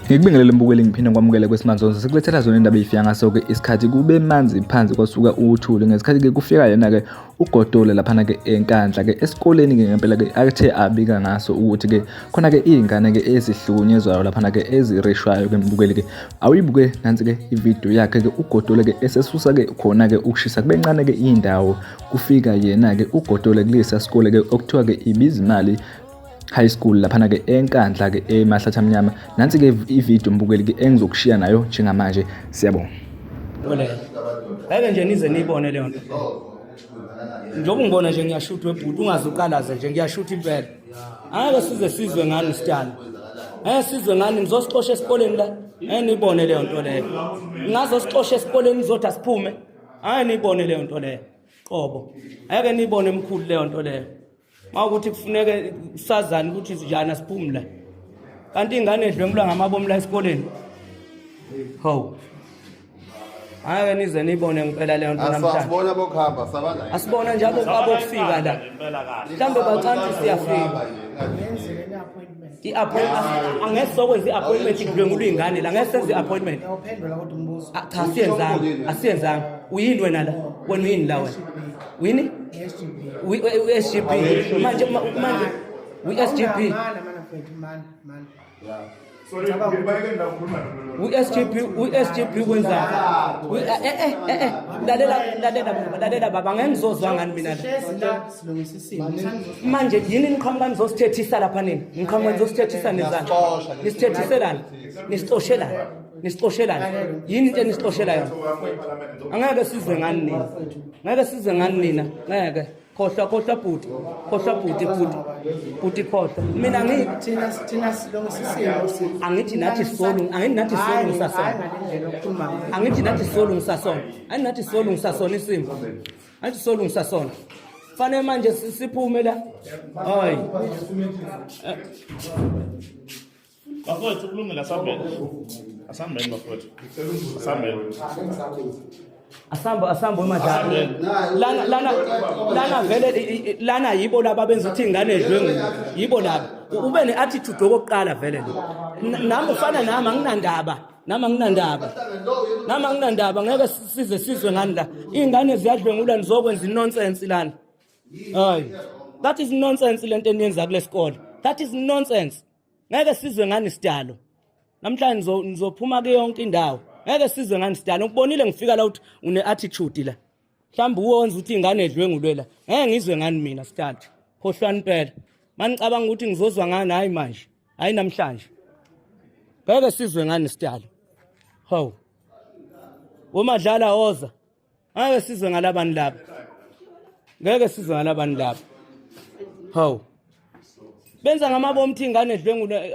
Ngikubingelele mbukeli ngiphinde kwamukele kwesimanje sekulethela zona indaba eyifika ngaso-ke isikhathi kube manzi phansi kwasuka uthuli ngesikhathi-ke kufika yena-ke uGodole laphana-ke eNkandla-ke esikoleni-ke ngempela-ke athe abika ngaso ukuthi-ke khona-ke iy'ngane-ke ezihlukunyezwayo laphana-ke ezireshwayo-ke mbukeli-ke awuyibuke nansi-ke ividiyo yakhe-ke uGodole-ke esesusa-ke khona-ke ukushisa kube ncane-ke indawo kufika yena-ke uGodole kulesa sikole-ke okuthiwa-ke iBizimali High School laphana-ke eNkandla-ke eMahlatha Mnyama. Nansi-ke ividiyo mbukeli-ke engizokushiya nayo njengamanje. Siyabonga. Ngeke nje nize niyibone leyo nto. Njengoba ngibona nje ngiyashutha webhuti ungazuqalaze nje ngiyashutha impela. Angeke size sizwe ngani sitana. Sizwe ngani nizosixosha esikoleni la. Niyibone leyo nto leyo. Ngazosixosha esikoleni nizotha siphume. Niyibone leyo nto leyo. Qobo. Angeke niyibone emkhulu leyo nto leyo. Mawukuthi kufuneke sazana ukuthi njana siphumula kanti ingane edlwengulwa ngamabomu la esikoleni ho ake nize nibone ngempela leyo nto namhlanje asibona bokhamba sabana asibona njalo abokufika la mhlambe bacanti siyafika i-appointment angesokwenza i-appointment idlwengulwa ingane la ngesenze i-appointment awuphendula kodwa umbuzo cha asiyenzanga uyini wena la wena uyini la wena uyini SGP manje we-SGP we-SGP wenza lalela baba ngengizozwa ngani mina manje yini niqhamuka nizosithethisa lapha nini niqhamuka nizosithethisa nezana nisithethiselana nisixoshelana yini into enisixoshela yona angeke sizwe ngani nina ngeke sizwe ngani nina ngeke khohla bhuti khohla mina thina silungisisimo angithi nathi solo ngisasona isimo athi solo ngisasona fanele manje siphume la hayi bafowethu kulungile asambeni bafowethu asambo emadlala lana vele lana yibo laba benza ukuthi ingane edlwengu yibo laba ube neattitude okokuqala vele nami ufana nami anginandaba ngeke sizwe ngani la ingane ziyadlwengula nizokwenza inonsense lana hayi that is nonsense lento eniyenza kulesikole that is nonsense ngeke sizwe ngani sidalo namhlanje nizophuma ke yonke indawo ngeke sizwe ngani sidalo ukubonile ngifika la ukuthi une attitude la mhlawumbe uwenza ukuthi ingane edlwengulwe la ngeke ngizwe ngani mina sidalo khohlwani impela manicabanga ukuthi ngizozwa ngani hayi manje hayi namhlanje ngeke sizwe ngani sidalo ho womadlala woza ngeke sizwe ngalabani laba ngeke sizwe ngalabani laba ho benza ngamabomu ukuthi ingane edlwengulwe